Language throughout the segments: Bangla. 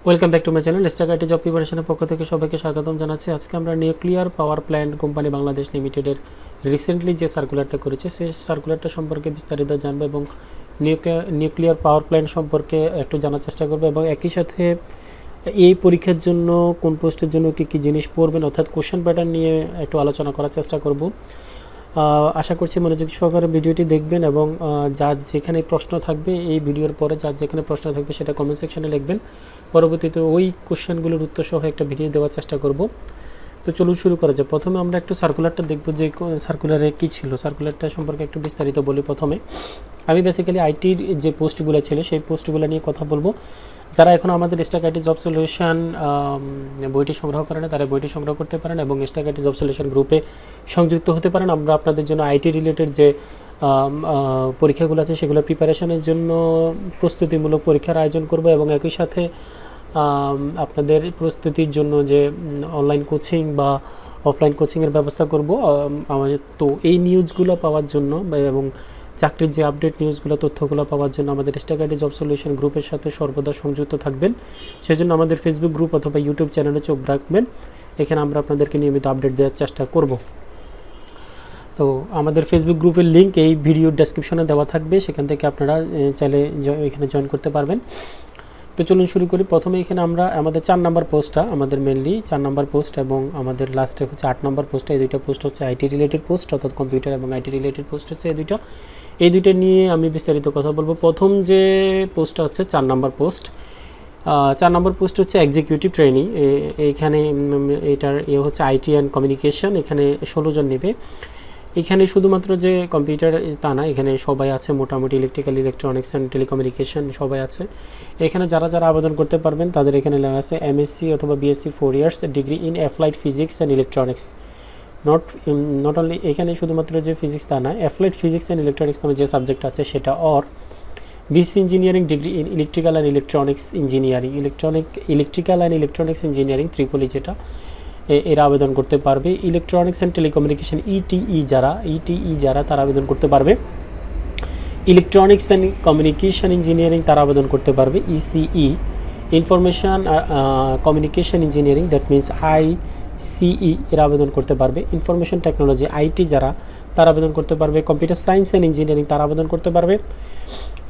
Welcome back to my channel stack IT job প্রিপারেশনের পক্ষ থেকে সবাইকে স্বাগতম জানাচ্ছি। আজকে আমরা nuclear power plant company Bangladesh লিমিটেডের রিসেন্টলি যে সার্কুলারটা করেছে সেই সার্কুলারটা সম্পর্কে বিস্তারিত জানবো এবং নিউক্লিয়ার পাওয়ার প্ল্যান্ট সম্পর্কে একটু জানার চেষ্টা করবো এবং একই সাথে এই পরীক্ষার জন্য কোন পোস্টের জন্য কী কী জিনিস পড়বেন অর্থাৎ কোশ্চেন প্যাটার্ন নিয়ে একটু আলোচনা করার চেষ্টা করব। আশা করছি মনোযোগ সহকারে ভিডিওটি দেখবেন এবং যার যেখানে প্রশ্ন থাকবে এই ভিডিওর পরে যার যেখানে প্রশ্ন থাকবে সেটা কমেন্ট সেকশনে লিখবেন। পরবর্তীতে ওই কোশ্চেনগুলোর উত্তর সহ একটা ভিডিও দেওয়ার চেষ্টা করব। তো চলুন শুরু করা যায়। প্রথমে আমরা একটু সার্কুলারটা দেখব যে সার্কুলারে কী ছিল। সার্কুলারটা সম্পর্কে একটু বিস্তারিত বলি। প্রথমে আমি বেসিক্যালি আইটির যে পোস্টগুলো ছিল সেই পোস্টগুলো নিয়ে কথা বলবো। যারা এখন আমাদের স্টাক আইটি জব সলিউশন বইটি সংগ্রহ করেন তারা বইটি সংগ্রহ করতে পারেন এবং স্টাক আইটি জব সলিউশন গ্রুপে সংযুক্ত হতে পারেন। আমরা আপনাদের জন্য আইটি রিলেটেড যে পরীক্ষাগুলো আছে সেগুলো প্রিপারেশনের জন্য প্রস্তুতিমূলক পরীক্ষার আয়োজন করব এবং একই সাথে আপনাদের প্রস্তুতির জন্য যে অনলাইন কোচিং বা অফলাইন কোচিংয়ের ব্যবস্থা করব। তো এই নিউজগুলো পাওয়ার জন্য এবং চাকরির যে আপডেট নিউজগুলো তথ্যগুলো পাওয়ার জন্য আমাদের স্টাক আইটি জব সলিউশন গ্রুপের সাথে সর্বদা সংযুক্ত থাকবেন। সেজন্য আমাদের ফেসবুক গ্রুপ অথবা ইউটিউব চ্যানেলে চোখ রাখবেন। এখানে আমরা আপনাদেরকে নিয়মিত আপডেট দেওয়ার চেষ্টা করব। তো আমাদের ফেসবুক গ্রুপের লিঙ্ক এই ভিডিওর ডেসক্রিপশনে দেওয়া থাকবে, সেখান থেকে আপনারা চাইলে এখানে জয়েন করতে পারবেন। তো চলুন শুরু করি। প্রথমে এখানে আমরা আমাদের 4 নম্বর পোস্টটা আমাদের মেনলি 4 নম্বর পোস্ট এবং আমাদের লাস্টে হচ্ছে 8 নম্বর পোস্টটা। এই দুইটা পোস্ট হচ্ছে আইটি রিলেটেড পোস্ট অর্থাৎ কম্পিউটার এবং আইটি রিলেটেড পোস্ট হচ্ছে এই দুইটা নিয়ে আমি বিস্তারিত কথা বলবো। প্রথম যে পোস্টটা হচ্ছে 4 নম্বর পোস্ট। 4 নম্বর পোস্ট হচ্ছে এক্সিকিউটিভ ট্রেনি। এইখানে এটার হচ্ছে আইটি অ্যান্ড কমিউনিকেশন। এখানে 16 জন নেবে। এখানে শুধুমাত্র যে কম্পিউটার তা না, এখানে সবাই আছে, মোটামুটি ইলেকট্রিক্যাল, ইলেকট্রনিক্স অ্যান্ড টেলিকমিউনিকেশন সবাই আছে। এখানে যারা যারা আবেদন করতে পারবেন তাদের এখানে লেখা আছে এমএসসি অথবা BSc 4 years degree in applied physics and electronics. Not only এখানে শুধুমাত্র যে ফিজিক্স তা না, অ্যাপ্লাইড ফিজিক্স অ্যান্ড ইলেকট্রনিক্স নামে যে সাবজেক্ট আছে সেটা, or BSc engineering degree in electrical and electronics engineering, electrical and electronics engineering triple E যেটা, এরা আবেদন করতে পারবে। ইলেকট্রনিক্স অ্যান্ড টেলিকমিউনিকেশন ইটিই যারা তারা আবেদন করতে পারবে। ইলেকট্রনিক্স অ্যান্ড কমিউনিকেশন ইঞ্জিনিয়ারিং তারা আবেদন করতে পারবে। ECE information communication engineering that means ICE এরা আবেদন করতে পারবে। ইনফরমেশন টেকনোলজি আইটি যারা তারা আবেদন করতে পারবে। কম্পিউটার সায়েন্স অ্যান্ড ইঞ্জিনিয়ারিং তারা আবেদন করতে পারবে।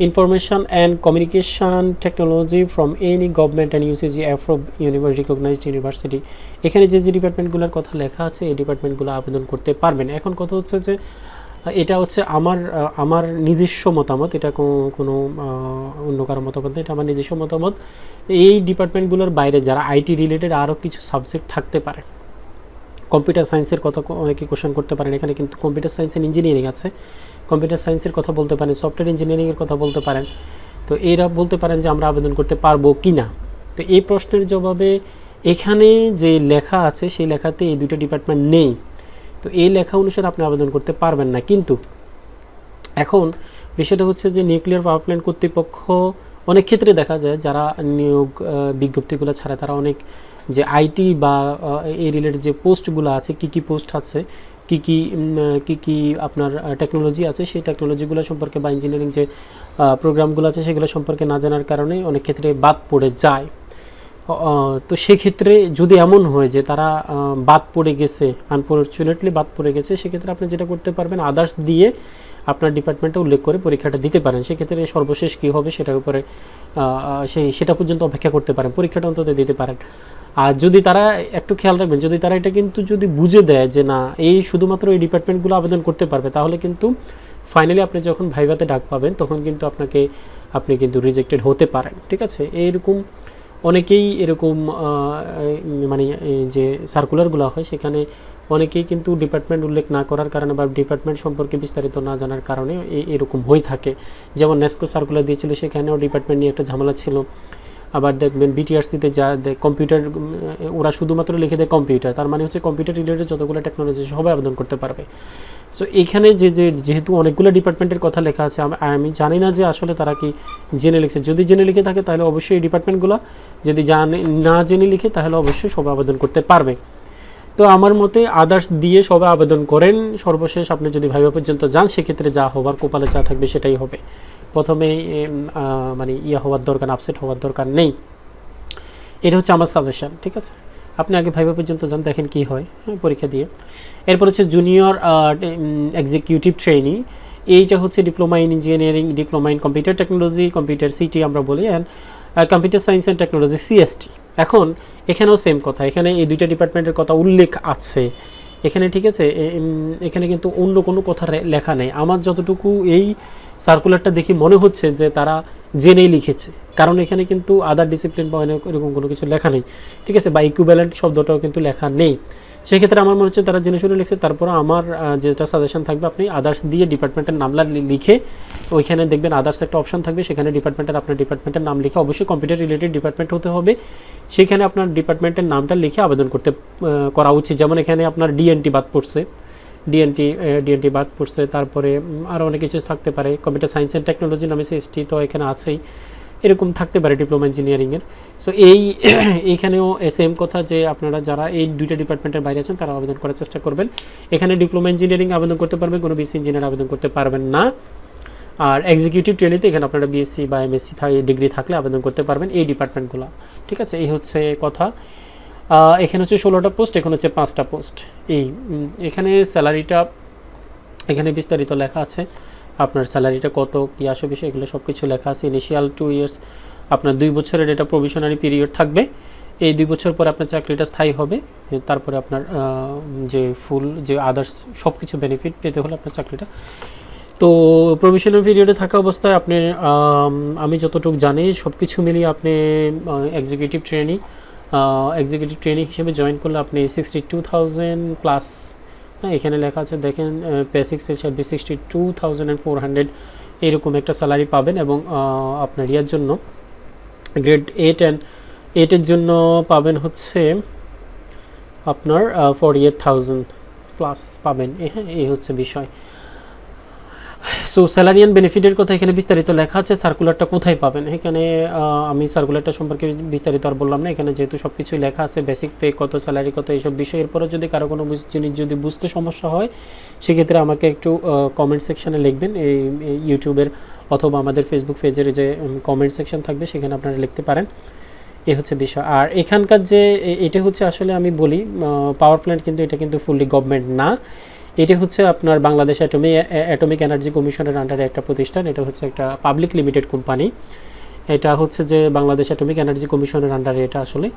Information and communication technology from any government and UGC approve recognised university. এখানে যে যে ডিপার্টমেন্টগুলোর কথা লেখা আছে এই ডিপার্টমেন্টগুলো আবেদন করতে পারবেন। এখন কথা হচ্ছে যে এটা হচ্ছে আমার নিজস্ব মতামত, এটা কোনো অন্য কারো মতামত না, এটা আমার নিজস্ব মতামত। এই ডিপার্টমেন্টগুলোর বাইরে যারা আইটি রিলেটেড আরও কিছু সাবজেক্ট থাকতে পারে, কম্পিউটার সায়েন্সের কথা অনেকে কোশ্চেন করতে পারেন। এখানে কিন্তু কম্পিউটার সায়েন্স অ্যান্ড ইঞ্জিনিয়ারিং আছে, কম্পিউটার সায়েন্সের কথা বলতে পারেন, সফটওয়্যার ইঞ্জিনিয়ারিংয়ের কথা বলতে পারেন। তো এরা বলতে পারেন যে আমরা আবেদন করতে পারবো কি না। তো এই প্রশ্নের জবাবে এখানে যে লেখা আছে সেই লেখাতে এই দুটো ডিপার্টমেন্ট নেই। তো এই লেখা অনুসারে আপনি আবেদন করতে পারবেন না। কিন্তু এখন বিষয়টা হচ্ছে যে নিউক্লিয়ার পাওয়ার প্ল্যান্ট কর্তৃপক্ষ অনেক ক্ষেত্রে দেখা যায় যারা নিয়োগ বিজ্ঞপ্তিগুলো ছাড়ে তারা অনেক যে আইটি বা এই রিলেটেড যে পোস্টগুলো আছে, কী পোস্ট আছে, কী আপনার টেকনোলজি আছে, সেই টেকনোলজিগুলো সম্পর্কে বা ইঞ্জিনিয়ারিং যে প্রোগ্রামগুলো আছে সেগুলো সম্পর্কে না জানার কারণে অনেক ক্ষেত্রে বাদ পড়ে যায়। তো সেক্ষেত্রে যদি এমন হয় যে তারা বাদ পড়ে গেছে, আনফরচুনেটলি বাদ পড়ে গেছে, সেক্ষেত্রে আপনি যেটা করতে পারবেন আদার্স দিয়ে আপনার ডিপার্টমেন্টে উল্লেখ করে পরীক্ষাটা দিতে পারেন। সেক্ষেত্রে সর্বশেষ কী হবে সেটার উপরে সেটা পর্যন্ত অপেক্ষা করতে পারেন, পরীক্ষাটা অন্তত দিতে পারেন। আর যদি তারা একটু খেয়াল রাখবেন, যদি তারা এটা কিন্তু যদি বুঝে দেয় যে না এই শুধুমাত্র এই ডিপার্টমেন্টগুলো আবেদন করতে পারবে, তাহলে কিন্তু ফাইনালি আপনি যখন ভাইভাতে ডাক পাবেন তখন কিন্তু আপনি কিন্তু রিজেক্টেড হতে পারেন। ঠিক আছে, এইরকম অনেকেই এরকম মানে যে সার্কুলারগুলো হয় সেখানে অনেকেই কিন্তু ডিপার্টমেন্ট উল্লেখ না করার কারণে বা ডিপার্টমেন্ট সম্পর্কে বিস্তারিত না জানার কারণে এরকম হয়ে থাকে। যেমন নেস্কো সার্কুলার দিয়েছিল, সেখানেও ডিপার্টমেন্ট নিয়ে একটা ঝামেলা ছিল। আবার দেখবেন বিটিআরসিতে যা কম্পিউটার ওরা শুধুমাত্র লিখে দেয় কম্পিউটার, তার মানে হচ্ছে কম্পিউটার রিলেটেড যতগুলো টেকনোলজি সবাই আবেদন করতে পারবে। সো এখানে যেহেতু অনেকগুলো ডিপার্টমেন্টের কথা লেখা আছে, আমি জানি না যে আসলে তারা কি জেনে লিখছে। যদি জেনে লিখে থাকে তাহলে অবশ্যই এই ডিপার্টমেন্টগুলো, যদি না জেনে লিখে তাহলে অবশ্যই সবাই আবেদন করতে পারবে। তো আমার মতে আদার্স দিয়ে সবাই আবেদন করেন। সর্বশেষ আপনি যদি ভাইবা পর্যন্ত যান সেক্ষেত্রে যা হবার কপালে যা থাকবে সেটাই হবে। প্রথমে মানে হওয়ার দরকার, আপসেট হওয়ার দরকার নেই। এটা হচ্ছে আমার সাজেশন, ঠিক আছে। আপনি আগে ভাইবা পর্যন্ত যান, দেখেন কি হয় পরীক্ষা দিয়ে। এরপর হচ্ছে জুনিয়র এক্সিকিউটিভ ট্রেনি, এইটা হচ্ছে diploma in engineering, diploma in computer technology, computer city আমরা বলি, and computer science and technology CST. এখন এখানেও সেম কথা, এখানে এই দুইটা ডিপার্টমেন্টের কথা উল্লেখ আছে এখানে, ঠিক আছে। এখানে কিন্তু অন্য কোনো কথা লেখা নেই। আমার যতটুকু এই সার্কুলারটা দেখি মনে হচ্ছে যে তারা জেনেই লিখেছে, কারণ এখানে কিন্তু আদার ডিসিপ্লিন বা এরকম কোনো কিছু লেখা নেই, ঠিক আছে, বা ইকুইভ্যালেন্ট শব্দটাও কিন্তু লেখা নেই। সেক্ষেত্রে আমার মনে হচ্ছে তারা জেনে শুনে লিখছে। তারপর আমার যেটা সাজেশন থাকবে, আপনি আদার্স দিয়ে ডিপার্টমেন্টের নাম লিখে, ওইখানে দেখবেন আদার্স একটা অপশন থাকবে, সেখানে আপনার ডিপার্টমেন্টের নাম লিখে, অবশ্যই কম্পিউটার রিলেটেড ডিপার্টমেন্ট হতে হবে, সেখানে আপনার ডিপার্টমেন্টের নামটা লিখে আবেদন করা উচিত। যেমন এখানে আপনার ডিএনটি বাদ পড়ছে, ডিএনটি বাদ পড়ছে, তারপরে আরও অনেক কিছু থাকতে পারে, কম্পিউটার সায়েন্স অ্যান্ড টেকনোলজি নামে সিএসটি তো এখানে আছেই, এরকম থাকতে পারে ডিপ্লোমা ইঞ্জিনিয়ারিংয়ের। সো এইখানেও সেম কথা যে আপনারা যারা এই দুইটা ডিপার্টমেন্টের বাইরে আছেন তারা আবেদন করার চেষ্টা করবেন। এখানে ডিপ্লোমা ইঞ্জিনিয়ারিং আবেদন করতে পারবেন, কোনো বিএসসি ইঞ্জিনিয়ার আবেদন করতে পারবেন না। আর এক্সিকিউটিভ ট্রেনিতে এখানে আপনারা বিএসসি বা এমএসসি ডিগ্রি থাকলে আবেদন করতে পারবেন এই ডিপার্টমেন্টগুলো, ঠিক আছে। এই হচ্ছে কথা। এখানে হচ্ছে 16টা পোস্ট, এখানে হচ্ছে 5টা পোস্ট। এখানে স্যালারিটা এখানে বিস্তারিত লেখা আছে, আপনার স্যালারিটা কত কী আসে বিষয় এগুলো সব কিছু লেখা আছে। ইনিশিয়াল 2 ইয়ার্স, আপনার 2 বছরের এটা প্রভিশনারি পিরিয়ড থাকবে। এই 2 বছর পরে আপনার চাকরিটা স্থায়ী হবে, তারপরে আপনার যে ফুল যে আদার্স সব কিছু বেনিফিট পেতে হলে আপনার চাকরিটা। তো প্রভিশনাল পিরিয়ডে থাকা অবস্থায় আপনি আমি যতটুকু জানি সব কিছু মিলিয়ে আপনি এক্সিকিউটিভ ট্রেনিং হিসেবে জয়েন করলে আপনি 62,000 প্লাস, হ্যাঁ এখানে লেখা আছে দেখেন, বেসিক্সের 62,400 এরকম একটা স্যালারি পাবেন। এবং আপনার ইয়ার জন্য গ্রেড 8 জন্য পাবেন হচ্ছে আপনার 48,000 প্লাস পাবেন। হ্যাঁ এই হচ্ছে বিষয়। সো স্যালারি অ্যান্ড বেনিফিটের কথা এখানে বিস্তারিত লেখা আছে। সার্কুলারটা কোথায় পাবেন, এখানে আমি সার্কুলারটা সম্পর্কে বিস্তারিত আর বললাম না, এখানে যেহেতু সব কিছুই লেখা আছে, বেসিক পে কত, স্যালারি কত, এইসব বিষয়ের পরে যদি কারো কোনো জিনিস যদি বুঝতে সমস্যা হয় সেক্ষেত্রে আমাকে একটু কমেন্ট সেকশানে লিখবেন, এই ইউটিউবের অথবা আমাদের ফেসবুক পেজের যে কমেন্ট সেকশন থাকবে সেখানে আপনারা লিখতে পারেন। এ হচ্ছে বিষয়। আর এখানকার যে এটা হচ্ছে আসলে আমি বলি পাওয়ার প্ল্যান্ট, কিন্তু এটা কিন্তু ফুললি গভর্নমেন্ট না, এটা হচ্ছে আপনার বাংলাদেশ অ্যাটমিক এনার্জি কমিশনের আন্ডারে একটা প্রতিষ্ঠান। এটা হচ্ছে একটা পাবলিক লিমিটেড কোম্পানি, এটা হচ্ছে যে বাংলাদেশ অ্যাটমিক এনার্জি কমিশনের আন্ডারে এটা আসলে।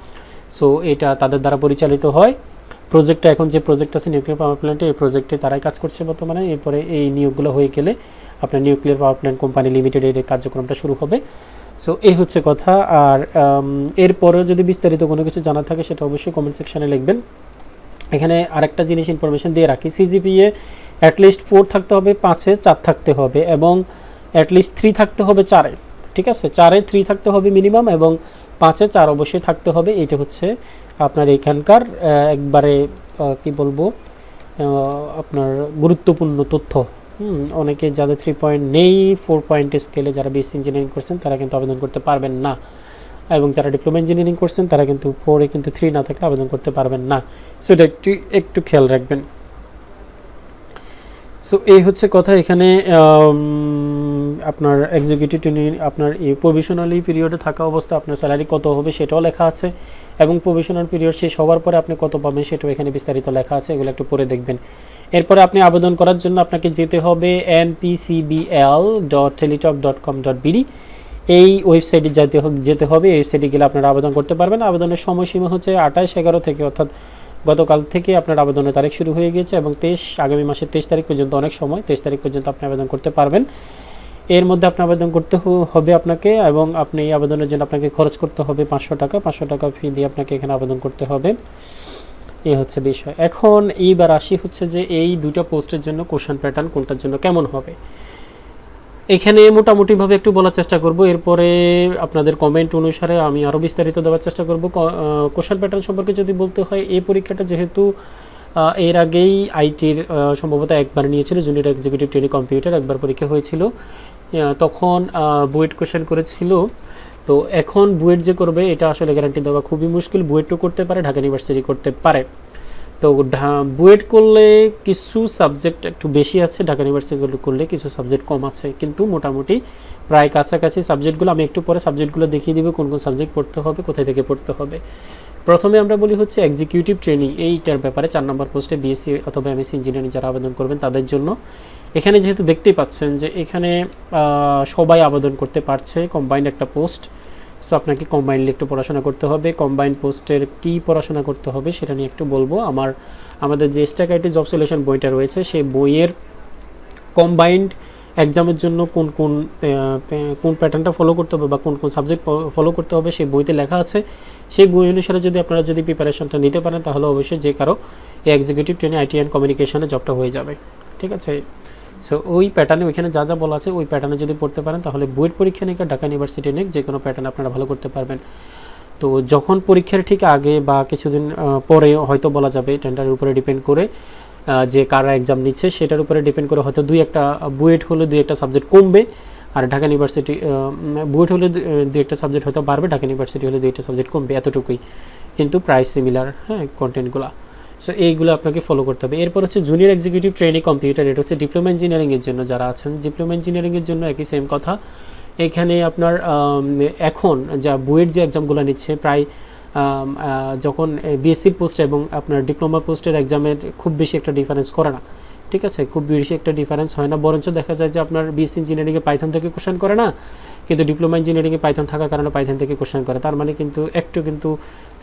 সো এটা তাদের দ্বারা পরিচালিত হয়। প্রজেক্টটা এখন যে প্রজেক্ট আছে নিউক্লিয়ার পাওয়ার প্ল্যান্টে, এই প্রজেক্টে তারাই কাজ করছে বর্তমানে। এরপরে এই নিয়োগগুলো হয়ে গেলে আপনার নিউক্লিয়ার পাওয়ার প্ল্যান্ট কোম্পানি লিমিটেডের এই কার্যক্রমটা শুরু হবে। সো এই হচ্ছে কথা। আর এরপরেও যদি বিস্তারিত কোনো কিছু জানা থাকে সেটা অবশ্যই কমেন্ট সেকশানে লিখবেন। এখানে আরেকটা জিনিস ইনফরমেশন দিয়ে রাখি, সিজিপিএ অ্যাটলিস্ট 4 থাকতে হবে, 5-এ 4 থাকতে হবে, এবং অ্যাটলিস্ট 3 থাকতে হবে 4-এ, ঠিক আছে। 4-এ 3 থাকতে হবে মিনিমাম, এবং 5-এ 4 অবশ্যই থাকতে হবে। এটা হচ্ছে আপনার এখানকার একবারে কি বলবো আপনার গুরুত্বপূর্ণ তথ্য। অনেকে যাদের 3 পয়েন্ট নেই, 4 পয়েন্টের স্কেলে যারা বিএসসি ইঞ্জিনিয়ারিং করছেন তারা কিন্তু আবেদন করতে পারবেন না, এবং যারা ডিপ্লোমা ইঞ্জিনিয়ারিং করছেন তারা কিন্তু 4-এ কিন্তু 3 না থাকলে আবেদন করতে পারবেন না। সো এটা একটু খেয়াল রাখবেন। সো এই হচ্ছে কথা। এখানে আপনার এক্সিকিউটিভ ট্রেনিং, আপনার এই প্রভিশনালি পিরিয়ডে থাকা অবস্থা আপনার স্যালারি কত হবে সেটাও লেখা আছে, এবং প্রভিশনাল পিরিয়ড শেষ হওয়ার পরে আপনি কত পাবেন সেটাও এখানে বিস্তারিত লেখা আছে, এগুলো একটু পড়ে দেখবেন। এরপরে আপনি আবেদন করার জন্য আপনাকে যেতে হবে npcbl.teletalk.com.bd, এই ওয়েবসাইটে যেতে হবে। এই ওয়েবসাইটে গেলে আপনারা আবেদন করতে পারবেন। আবেদনের সময়সীমা হচ্ছে 28/11 থেকে, অর্থাৎ গতকাল থেকে আপনার আবেদনের তারিখ শুরু হয়ে গেছে, এবং আগামী মাসের 23 তারিখ পর্যন্ত অনেক সময়, 23 তারিখ পর্যন্ত আপনি আবেদন করতে পারবেন। এর মধ্যে আপনি আবেদন করতে হবে আপনাকে, এবং আপনি এই আবেদনের জন্য আপনাকে খরচ করতে হবে 500 টাকা। 500 টাকা ফি দিয়ে আপনাকে এখানে আবেদন করতে হবে। এই হচ্ছে বিষয়। এখন এইবার আসি হচ্ছে যে এই দুটো পোস্টের জন্য কোশ্চেন প্যাটার্ন কোনটার জন্য কেমন হবে, এখানে মোটামুটিভাবে একটু বলার চেষ্টা করব। এরপরে আপনাদের কমেন্ট অনুসারে আমি আরও বিস্তারিত দেওয়ার চেষ্টা করব। কোশ্চেন প্যাটার্ন সম্পর্কে যদি বলতে হয়, এই পরীক্ষাটা যেহেতু এর আগেই আইটির সম্ভবত একবার নিয়েছিল, জুনিয়র এক্সিকিউটিভ ট্রেনিং কম্পিউটার একবার পরীক্ষা হয়েছিল, তখন বুয়েট কোশ্চেন করেছিল। তো এখন বুয়েট যে করবে এটা আসলে গ্যারান্টি দেওয়া খুবই মুশকিল। বুয়েটও করতে পারে, ঢাকা ইউনিভার্সিটি করতে পারে। তো বুয়েট করলে কিছু সাবজেক্ট একটু বেশি আছে, ঢাকা ইউনিভার্সিটি করলে কিছু সাবজেক্ট কম আছে, কিন্তু মোটামুটি প্রায় কাছাকাছি সাবজেক্টগুলো। আমি একটু পরে সাবজেক্টগুলো দেখিয়ে দিব কোন কোন সাবজেক্ট পড়তে হবে, কোথায় থেকে পড়তে হবে। প্রথমে আমরা বলি হচ্ছে এক্সিকিউটিভ ট্রেনিং, এইটার ব্যাপারে 4 নম্বর পোস্টে বিএসসি অথবা এমএসসি ইঞ্জিনিয়ারিং যারা আবেদন করবেন তাদের জন্য। এখানে যেহেতু দেখতেই পাচ্ছেন যে এখানে সবাই আবেদন করতে পারছে, কম্বাইন্ড একটা পোস্ট। সো আপনাকে কম্বাইন্ডলি একটু পড়াশোনা করতে হবে। কম্বাইন্ড পোস্টের কী পড়াশোনা করতে হবে সেটা নিয়ে একটু বলবো। আমাদের যে স্ট্যাক আইটি জব সলিউশন বইটা রয়েছে সেই বইয়ের কম্বাইন্ড এক্সামের জন্য কোন প্যাটার্নটা ফলো করতে হবে বা কোন কোন সাবজেক্ট ফলো করতে হবে সেই বইতে লেখা আছে। সেই বই অনুসারে যদি আপনারা যদি প্রিপারেশনটা নিতে পারেন তাহলে অবশ্যই যে কারো এই এক্সিকিউটিভ ট্রেনিং আইটি অ্যান্ড কমিউনিকেশনে জবটা হয়ে যাবে। ঠিক আছে, সো ওই প্যাটার্নে ওইখানে যা যা বলা আছে ওই প্যাটার্নে যদি পড়তে পারেন তাহলে বুয়েট পরীক্ষা নিয়ে ঢাকা ইউনিভার্সিটি নিয়ে যে কোনো প্যাটার্ন আপনারা ভালো করতে পারবেন। তো যখন পরীক্ষার ঠিক আগে বা কিছুদিন পরে হয়তো বলা যাবে, টেন্ডারের উপরে ডিপেন্ড করে যে কারা এক্সাম নিচ্ছে সেটার উপরে ডিপেন্ড করে হয়তো বুয়েট হলে দুই একটা সাবজেক্ট কমবে, আর ঢাকা ইউনিভার্সিটি বুয়েট হলে দুই একটা সাবজেক্ট হয়তো বাড়বে, ঢাকা ইউনিভার্সিটি হলে দুই একটা সাবজেক্ট কমবে, এতটুকুই, কিন্তু প্রায় সিমিলার, হ্যাঁ, কন্টেন্টগুলো। সো এইগুলো আপনাকে ফলো করতে হবে। এরপর হচ্ছে জুনিয়র এক্সিকিউটিভ ট্রেনিং কম্পিউটার, এটা হচ্ছে ডিপ্লোমা ইঞ্জিনিয়ারিংয়ের জন্য যারা আছেন। ডিপ্লোমা ইঞ্জিনিয়ারিংয়ের জন্য একই সেম কথা। এখানে আপনার এখন যা বুয়েট যে এক্সামগুলো নিচ্ছে প্রায় যখন বিএসসির পোস্ট এবং আপনার ডিপ্লোমা পোস্টের এক্সামের খুব বেশি একটা ডিফারেন্স করে না। ঠিক আছে, খুব বেশি একটা ডিফারেন্স হয় না, বরঞ্চ দেখা যায় যে আপনার বিএসসি ইঞ্জিনিয়ারিংয়ে পাইথন থেকে কোশ্চেন করে না, কিন্তু ডিপ্লোমা ইঞ্জিনিয়ারিংয়ে পাইথন থাকার কারণে পাইথন থেকে কোশ্চেন করে। তার মানে কিন্তু কিন্তু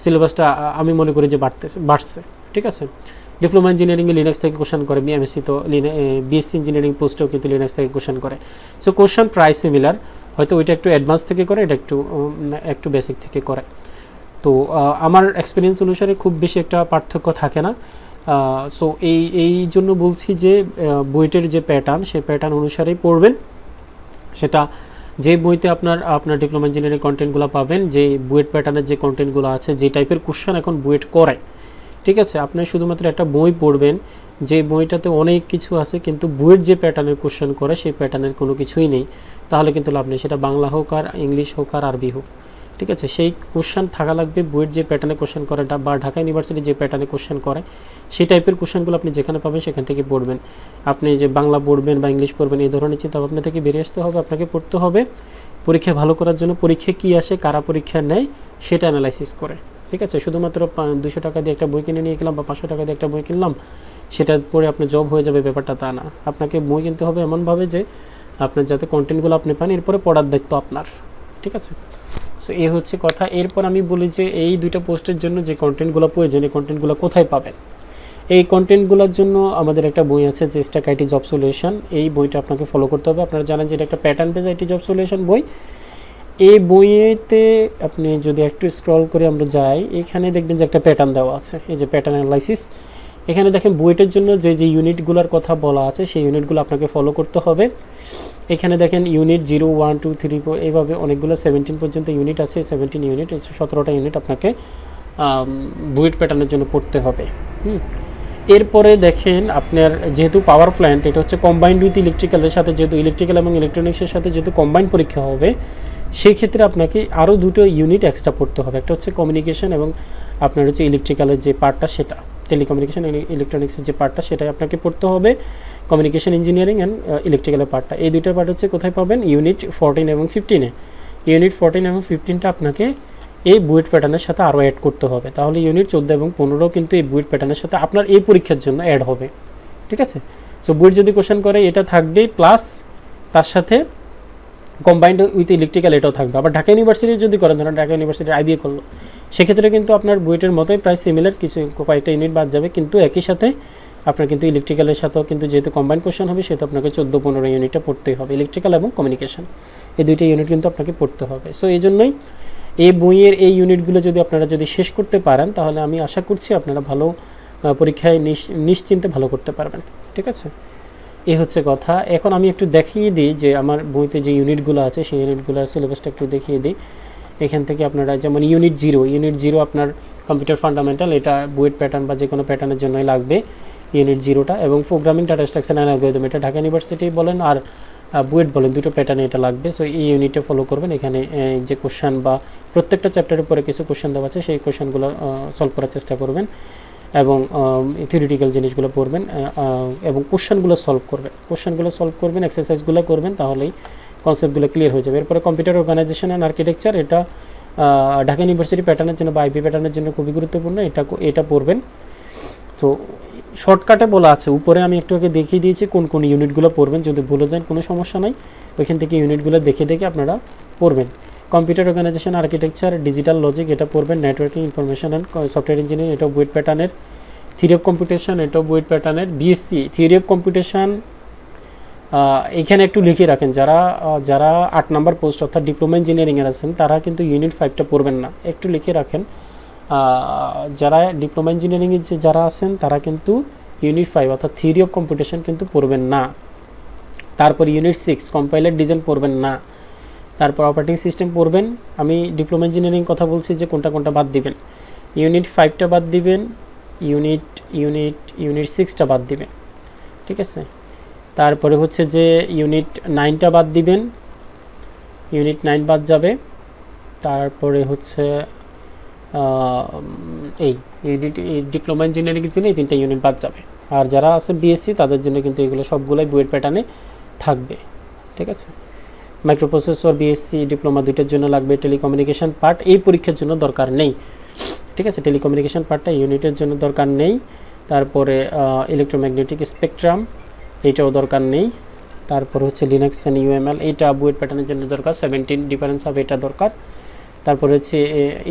সিলেবাসটা আমি মনে করি যে বাড়ছে। ঠিক আছে, ডিপ্লোমা ইঞ্জিনিয়ারিংয়ে লিনাক্স থেকে কোশ্চেন করে, বিএমএসসি তো বিএসসি ইঞ্জিনিয়ারিং পোস্টেও কিন্তু লিনাক্স থেকে কোশ্চেন করে। সো কোশ্চেন প্রায় সিমিলার, হয়তো ওইটা একটু অ্যাডভান্স থেকে করে, এটা একটু বেসিক থেকে করে। তো আমার এক্সপিরিয়েন্স অনুসারে খুব বেশি একটা পার্থক্য থাকে না। সো এই জন্য বলছি যে বইটের যে প্যাটার্ন সেই প্যাটার্ন অনুসারেই পড়বেন। সেটা যে বইতে আপনার ডিপ্লোমা ইঞ্জিনিয়ারিং কন্টেন্টগুলো পাবেন, যে বুয়েট প্যাটার্নের যে কন্টেন্টগুলো আছে, যে টাইপের কোশ্চেন এখন বুয়েট করে, ঠিক আছে, আপনি শুধুমাত্র একটা বই পড়বেন যে বইটাতে অনেক কিছু আছে কিন্তু বুয়েট যে প্যাটার্নের কোশ্চেন করে সেই প্যাটার্নের কোনো কিছুই নেই, তাহলে কিন্তু লাভ নেই। সেটা বাংলা হোক আর ইংলিশ হোক আর আরবি হোক, ঠিক আছে, সেই কোশ্চেন থাকা লাগবে বুয়েট যে প্যাটার্নে কোশ্চেন করে বা ঢাকা ইউনিভার্সিটি যে প্যাটার্নে কোশ্চেন করে সেই টাইপের কোশ্চেনগুলো আপনি যেখানে পাবেন সেখান থেকে পড়বেন। আপনি যে বাংলা পড়বেন বা ইংলিশ পড়বেন এই ধরনের চিন্তা ভাবনা থেকে বেরিয়ে আসতে হবে। আপনাকে পড়তে হবে পরীক্ষা ভালো করার জন্য, পরীক্ষা কী আসে, কারা পরীক্ষা নেয় সেটা অ্যানালাইসিস করে। ঠিক আছে, শুধুমাত্র 200 টাকা দিয়ে একটা বই কিনে নিয়ে গেলাম বা 500 টাকা দিয়ে একটা বই কিনলাম, সেটা পরে আপনি জব হয়ে যাবে, ব্যাপারটা তা না। আপনাকে বই কিনতে হবে এমনভাবে যে আপনার যাতে কন্টেন্টগুলো আপনি পান, এরপরে পড়ার দায়িত্ব আপনার। ঠিক আছে, সো এই হচ্ছে কথা। এরপর আমি বলি যে এই দুইটা পোস্টের জন্য যে কন্টেন্টগুলো প্রয়োজন, এই কন্টেন্টগুলো কোথায় পাবেন। এই কন্টেন্টগুলোর জন্য আমাদের একটা বই আছে যে স্ট্যাক আইটি জব সলিউশন, এই বইটা আপনাকে ফলো করতে হবে। আপনারা জানেন যে এটা একটা pattern base IT job solution বই। এই বইয়েতে আপনি যদি একটু স্ক্রল করে আমরা যাই, এখানে দেখবেন যে একটা প্যাটার্ন দেওয়া আছে, এই যে প্যাটার্ন অ্যানালাইসিস। এখানে দেখেন বুয়েটের জন্য যে ইউনিটগুলোর কথা বলা আছে সেই ইউনিটগুলো আপনাকে ফলো করতে হবে। এখানে দেখেন ইউনিট 0, 1, 2, 3, 4 এইভাবে অনেকগুলো 17 পর্যন্ত ইউনিট আছে। 17 ইউনিট, 17টা ইউনিট আপনাকে বুয়েট প্যাটার্নের জন্য পড়তে হবে। এরপরে দেখেন আপনার যেহেতু পাওয়ার প্ল্যান্ট, এটা হচ্ছে কম্বাইন্ড উইথ ইলেকট্রিক্যালের সাথে, যেহেতু ইলেকট্রিক্যাল এবং ইলেকট্রনিক্সের সাথে যেহেতু কম্বাইন্ড পরীক্ষা হবে, সেই ক্ষেত্রে আপনাকে আরও দুটো ইউনিট এক্সট্রা পড়তে হবে। একটা হচ্ছে কমিউনিকেশন এবং আপনার হচ্ছে ইলেকট্রিক্যালের যে পার্টটা সেটা, টেলিকমিউনিকেশন ইলেকট্রনিক্সের যে পার্টটা সেটাই আপনাকে পড়তে হবে। কমিউনিকেশন ইঞ্জিনিয়ারিং অ্যান্ড ইলেকট্রিক্যালের পার্টটা, এই দুইটা পার্ট হচ্ছে কোথায় পাবেন, ইউনিট 14 এবং 15-এ। ইউনিট 14 এবং 15টা আপনাকে এই বুয়েট প্যাটার্নের সাথে আরও অ্যাড করতে হবে, তাহলে ইউনিট 14 এবং 15 কিন্তু এই বুয়েট প্যাটার্নের সাথে আপনার এই পরীক্ষার জন্য অ্যাড হবে। ঠিক আছে, সো বুয়েট যদি কোশ্চেন করে এটা থাকবে, প্লাস তার সাথে কম্বাইন্ড উইথ ইলেকট্রিক্যাল এটাও থাকবে। আবার ঢাকা ইউনিভার্সিটি যদি করেন, ধরেন ঢাকা ইউনিভার্সিটির আইবিএ করলো, সেক্ষেত্রে কিন্তু আপনার বুয়েটের মতোই প্রায় সিমিলার, কিছু কয়েকটা ইউনিট বাদ যাবে, কিন্তু একই সাথে আপনার কিন্তু ইলেকট্রিক্যালের সাথেও কিন্তু যেহেতু কম্বাইন্ড কোশ্চেন হবে সেহেতু আপনাকে 14-15 ইউনিটটা পড়তেই হবে। ইলেকট্রিক্যাল এবং কমিউনিকেশন এই দুইটা ইউনিট কিন্তু আপনাকে পড়তে হবে। সো এই জন্যই এই বইয়ের এই ইউনিটগুলো আপনারা যদি শেষ করতে পারেন তাহলে আমি আশা করছি আপনারা ভালো পরীক্ষায় নিশ্চিন্তে ভালো করতে পারবেন। ঠিক আছে, এই হচ্ছে কথা। এখন আমি একটু দেখিয়ে দিই যে আমার বইতে যে ইউনিটগুলো আছে সেই ইউনিটগুলোর সিলেবাসটা একটু দেখিয়ে দিই। এখান থেকে আপনারা যেমন ইউনিট 0 আপনার কম্পিউটার ফান্ডামেন্টাল, এটা বুয়েট প্যাটার্ন বা যে কোনো প্যাটার্নের জন্যই লাগবে ইউনিট 0টা, এবং programming data structure and algorithm, এটা ঢাকা ইউনিভার্সিটি বলেন আর বুয়েট বলেন, দুটো প্যাটার্নে এটা লাগবে। সো এই ইউনিটটা ফলো করবেন। এখানে যে কোশ্চেন বা প্রত্যেকটা চ্যাপ্টারের পরে কিছু কোশ্চেন দেওয়া আছে সেই কোশ্চেনগুলো সলভ করার চেষ্টা করবেন এবং থিওরিটিক্যাল জিনিসগুলো পড়বেন এবং কোশ্চেনগুলো সলভ করবেন, এক্সারসাইজগুলো করবেন, তাহলেই কনসেপ্টগুলো ক্লিয়ার হয়ে যাবে। এরপরে কম্পিউটার অর্গানাইজেশন অ্যান্ড আর্কিটেকচার, এটা ঢাকা ইউনিভার্সিটি প্যাটার্নের জন্য বা আইপি প্যাটার্নের জন্য খুবই গুরুত্বপূর্ণ, এটা পড়বেন। তো শর্টকাটে বলা আছে, উপরে আমি একটু আগে দেখিয়ে দিয়েছি কোন কোন ইউনিটগুলো পড়বেন, যদি ভুলে যান কোনো সমস্যা নাই, ওইখান থেকে ইউনিটগুলো দেখে আপনারা পড়বেন। Computer organisation architecture, digital logic এটা পড়বেন, networking information and software engineering এটা বুয়েট প্যাটার্নের, থিওরি অফ কম্পিউটেশন এটাও বুয়েট প্যাটার্নের, বিএসসি থিওরি অফ কম্পিউটেশন এখানে একটু লিখে রাখেন, যারা 8 নম্বর পোস্ট অর্থাৎ ডিপ্লোমা ইঞ্জিনিয়ারিংয়ের আছেন তারা কিন্তু ইউনিট 5টা পড়বেন না, একটু লিখে রাখেন। যারা ডিপ্লোমা ইঞ্জিনিয়ারিংয়ের যারা আছেন তারা কিন্তু ইউনিট 5 অর্থাৎ থিওরি অফ কম্পিউটেশন কিন্তু পড়বেন না। তারপর ইউনিট 6 কম্পাইলার ডিজাইন পড়বেন না। তারপর অপারেটিং সিস্টেম পড়বেন। আমি ডিপ্লোমা ইঞ্জিনিয়ারিং কথা বলছি যে কোনটা বাদ দিবেন, ইউনিট 5টা বাদ দিবেন, ইউনিট 6টা বাদ দিবেন, ঠিক আছে। তারপরে হচ্ছে যে ইউনিট 9টা বাদ দিবেন, ইউনিট 9 বাদ যাবে। তারপরে হচ্ছে এই ডিপ্লোমা ইঞ্জিনিয়ারিংয়ের জন্য এই 3টা ইউনিট বাদ যাবে। আর যারা আছে বিএসসি তাদের জন্য কিন্তু এগুলো সবগুলোই বুয়েট প্যাটার্নে থাকবে, ঠিক আছে। মাইক্রোপ্রসেসর বিএসসি ডিপ্লোমা 2টার জন্য লাগবে। টেলিকমিউনিকেশন পার্ট এই পরীক্ষার জন্য দরকার নেই, ঠিক আছে, টেলিকমিউনিকেশন পার্টটা ইউনিটের জন্য দরকার নেই। তারপরে ইলেকট্রোম্যাগনেটিক স্পেকট্রাম এইটাও দরকার নেই। তারপর হচ্ছে লিনাক্স অ্যান্ড ইউএমএল এইটা বুয়েট প্যাটার্নের জন্য দরকার, 17 ডিফারেন্স হবে এটা দরকার। তারপরে হচ্ছে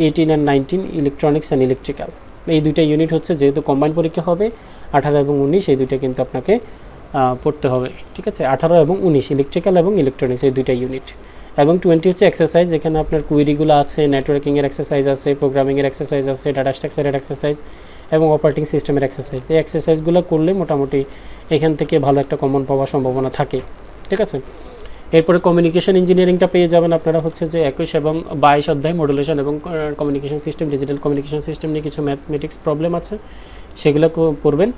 18 আর 19 ইলেকট্রনিক্স অ্যান্ড ইলেকট্রিক্যাল, এই 2টা ইউনিট হচ্ছে যেহেতু কম্বাইন পরীক্ষা হবে 18 এবং 19 এই 2টা কিন্তু আপনাকে পড়তে হবে, ঠিক আছে। 18 এবং 19 ইলেকট্রিক্যাল এবং ইলেকট্রনিক্স এই 2টা ইউনিট, এবং 20 হচ্ছে এক্সারসাইজ, এখানে আপনার কুয়েরিগুলো আছে, নেটওয়ার্কিংয়ের এক্সারসাইজ আছে, প্রোগ্রামিংয়ের এক্সারসাইজ আছে, ডাটা স্ট্রাকচারের এক্সারসাইজ এবং অপারেটিং সিস্টেমের এক্সারসাইজ। এই এক্সারসাইজগুলো করলে মোটামুটি এখান থেকে ভালো একটা কমন পাওয়ার সম্ভাবনা থাকে, ঠিক আছে। এরপরে কমিউনিকেশন ইঞ্জিনিয়ারিংটা পেয়ে যাবেন আপনারা হচ্ছে যে 21 এবং 22 অধ্যায় মডুলেশন এবং communication system, digital communication system নিয়ে কিছু ম্যাথমেটিক্স প্রবলেম আছে, সেগুলো পড়বেন।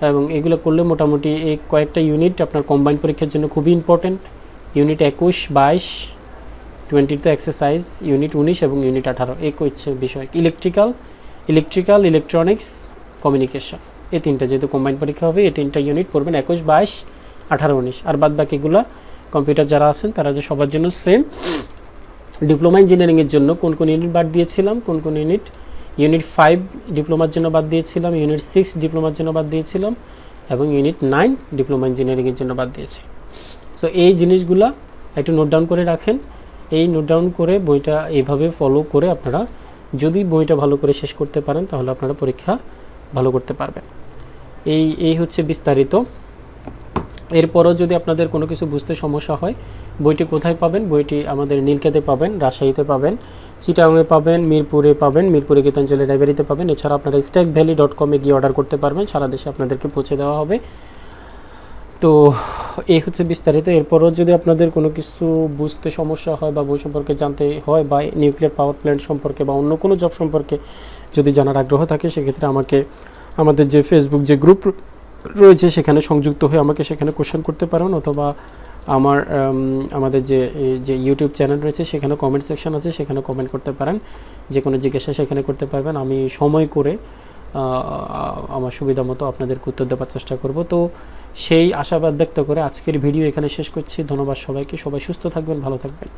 এবং এগুলো করলে মোটামুটি এই কয়েকটা ইউনিট আপনার কম্বাইন পরীক্ষার জন্য খুবই ইম্পর্টেন্ট। ইউনিট 21, 22, 20 তো এক্সারসাইজ, ইউনিট 19 এবং ইউনিট 18 এই হচ্ছে বিষয়। ইলেকট্রনিক্স, কমিউনিকেশন এই 3টা যেহেতু কম্বাইন পরীক্ষা হবে, এই 3টা ইউনিট পড়বেন 21, 22, 18, 19। আর বাদ বাকিগুলো কম্পিউটার যারা আছেন তারা যে সবার জন্য সেম। ডিপ্লোমা ইঞ্জিনিয়ারিংয়ের জন্য কোন ইউনিট বাদ দিয়েছিলাম, কোন ইউনিট 5 ডিপ্লোমার জন্য বাদ দিয়েছিলাম, ইউনিট 6 ডিপ্লোমার জন্য বাদ দিয়েছিলাম এবং ইউনিট 9 ডিপ্লোমা ইঞ্জিনিয়ারিংয়ের জন্য বাদ দিয়েছি। সো এই জিনিসগুলা একটু নোট ডাউন করে রাখেন। এই নোট ডাউন করে বইটা এইভাবে ফলো করে আপনারা যদি বইটা ভালো করে শেষ করতে পারেন তাহলে আপনারা পরীক্ষা ভালো করতে পারবেন। এই হচ্ছে বিস্তারিত। এরপরও যদি আপনাদের কোনো কিছু বুঝতে সমস্যা হয়, বইটি কোথায় পাবেন? বইটি আমাদের নীলক্ষেতে পাবেন, রাজশাহীতে পাবেন, চিটাগাংয়ে পাবেন, মিরপুরে পাবেন, মিরপুরে গীতাঞ্জলি লাইব্রেরিতে পাবেন। এছাড়া আপনারা stackvalley.com-এ গিয়ে অর্ডার করতে পারবেন, সারা দেশে আপনাদেরকে পৌঁছে দেওয়া হবে। তো এই হচ্ছে বিস্তারিত। এরপরও যদি আপনাদের কোনো কিছু বুঝতে সমস্যা হয় বা বই সম্পর্কে জানতে হয় বা নিউক্লিয়ার পাওয়ার প্ল্যান্ট সম্পর্কে বা অন্য কোনো জব সম্পর্কে যদি জানার আগ্রহ থাকে, সেক্ষেত্রে আমাদের যে ফেসবুক যে গ্রুপ রয়েছে সেখানে সংযুক্ত হয়ে আমাকে সেখানে কোশ্চেন করতে পারেন, অথবা আমাদের যে ইউটিউব চ্যানেল রয়েছে সেখানে কমেন্ট সেকশন আছে, সেখানে কমেন্ট করতে পারেন, যে কোনো জিজ্ঞাসা সেখানে করতে পারবেন। আমি সময় করে আমার সুবিধা মতো আপনাদেরকে উত্তর দেওয়ার চেষ্টা করব। তো সেই আশাবাদ ব্যক্ত করে আজকের ভিডিও এখানে শেষ করছি। ধন্যবাদ সবাইকে, সবাই সুস্থ থাকবেন, ভালো থাকবেন।